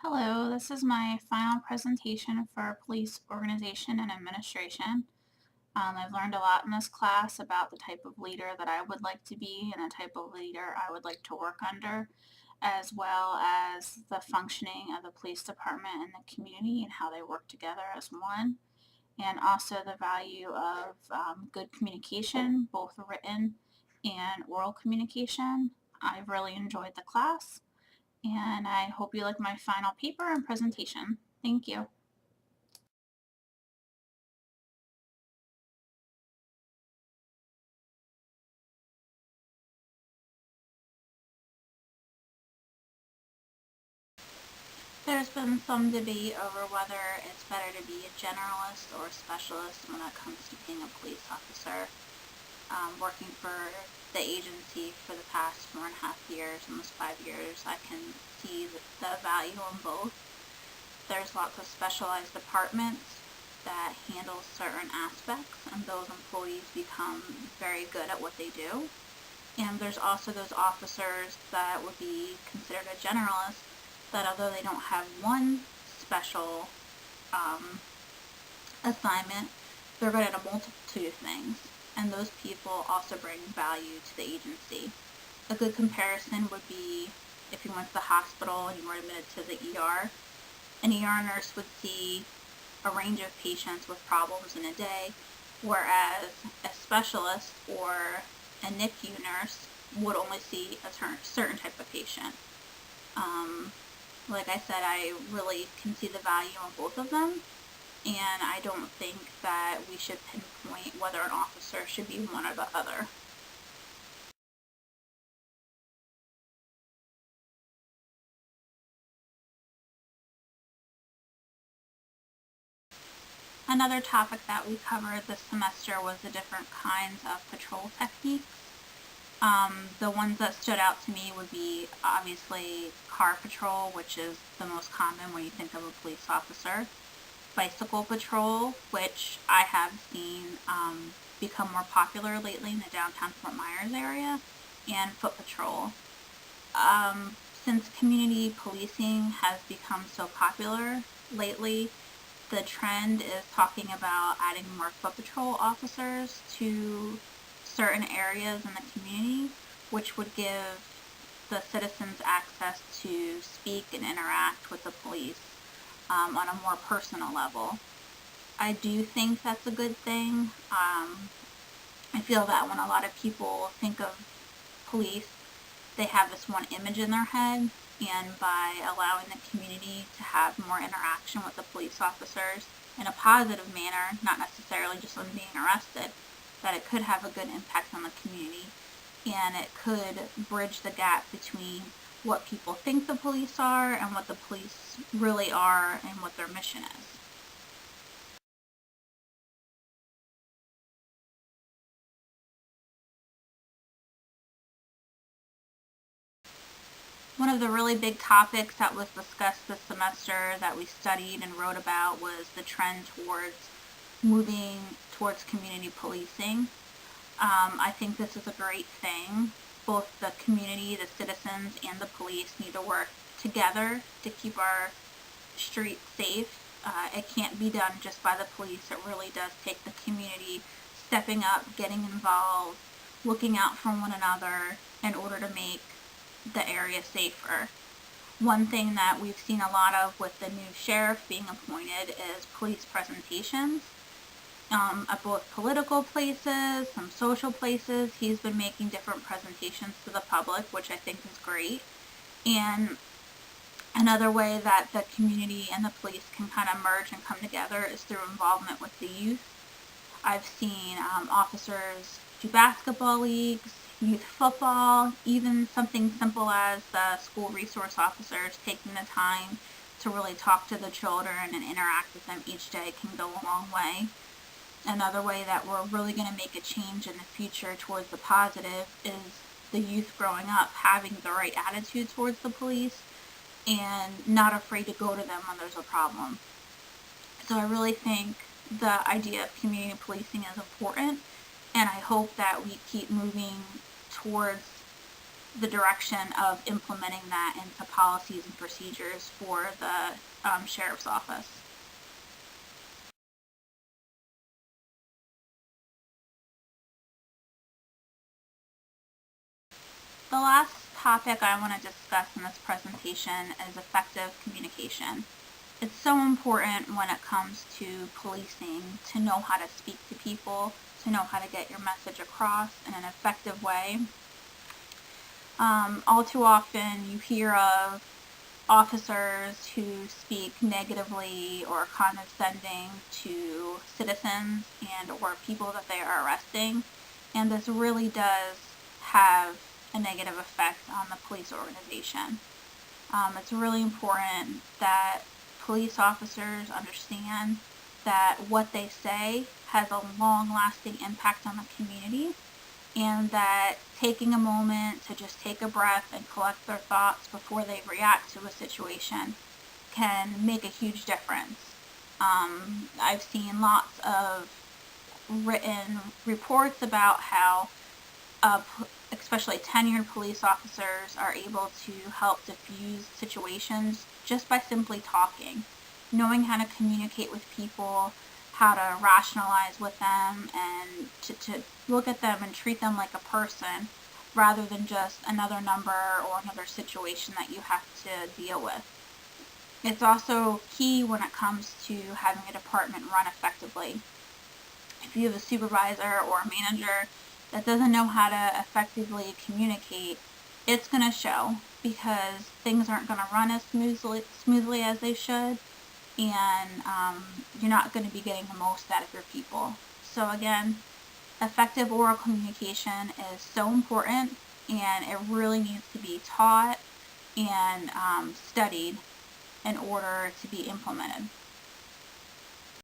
Hello, this is my final presentation for police organization and administration. I've learned a lot in this class about the type of leader that I would like to be and the type of leader I would like to work under, as well as the functioning of the police department and the community and how they work together as one, and also the value of good communication, both written and oral communication. I've really enjoyed the class and I hope you like my final paper and presentation. Thank you. There's been some debate over whether it's better to be a generalist or a specialist when it comes to being a police officer. Working for the agency for the past 4.5 years, almost 5 years, I can see the value in both. There's lots of specialized departments that handle certain aspects, and those employees become very good at what they do. And there's also those officers that would be considered a generalist that although they don't have one special assignment, they're good at a multitude of things. And those people also bring value to the agency. A good comparison would be if you went to the hospital and you were admitted to the ER. An ER nurse would see a range of patients with problems in a day, whereas a specialist or a NICU nurse would only see a certain type of patient. Like I said, I really can see the value in both of them, and I don't think that we should pinpoint whether an officer should be one or the other. Another topic that we covered this semester was the different kinds of patrol techniques. The ones that stood out to me would be obviously car patrol, which is the most common when you think of a police officer. Bicycle patrol, which I have seen become more popular lately in the downtown Fort Myers area, and foot patrol. Since community policing has become so popular lately, the trend is talking about adding more foot patrol officers to certain areas in the community, which would give the citizens access to speak and interact with the police on a more personal level. I do think that's a good thing. I feel that when a lot of people think of police, they have this one image in their head, and by allowing the community to have more interaction with the police officers in a positive manner, not necessarily just on being arrested, that it could have a good impact on the community, and it could bridge the gap between what people think the police are and what the police really are and what their mission is. One of the really big topics that was discussed this semester that we studied and wrote about was the trend towards moving towards community policing. I think this is a great thing. Both the community, the citizens, and the police need to work together to keep our streets safe. It can't be done just by the police. It really does take the community stepping up, getting involved, looking out for one another in order to make the area safer. One thing that we've seen a lot of with the new sheriff being appointed is police presentations. At both political places, some social places, he's been making different presentations to the public, which I think is great. And another way that the community and the police can kind of merge and come together is through involvement with the youth. I've seen officers do basketball leagues, youth football, even something simple as the school resource officers taking the time to really talk to the children and interact with them each day can go a long way. Another way that we're really going to make a change in the future towards the positive is the youth growing up having the right attitude towards the police and not afraid to go to them when there's a problem. So I really think the idea of community policing is important, and I hope that we keep moving towards the direction of implementing that into policies and procedures for the sheriff's office. The last topic I want to discuss in this presentation is effective communication. It's so important when it comes to policing to know how to speak to people, to know how to get your message across in an effective way. All too often you hear of officers who speak negatively or condescending to citizens and or people that they are arresting, and this really does have a negative effect on the police organization. It's really important that police officers understand that what they say has a long-lasting impact on the community, and that taking a moment to just take a breath and collect their thoughts before they react to a situation can make a huge difference. I've seen lots of written reports about how especially tenured police officers are able to help diffuse situations just by simply talking, knowing how to communicate with people, how to rationalize with them, and to look at them and treat them like a person rather than just another number or another situation that you have to deal with. It's also key when it comes to having a department run effectively. If you have a supervisor or a manager that doesn't know how to effectively communicate, it's going to show, because things aren't going to run as smoothly as they should, and you're not going to be getting the most out of your people. So again, effective oral communication is so important, and it really needs to be taught and studied in order to be implemented.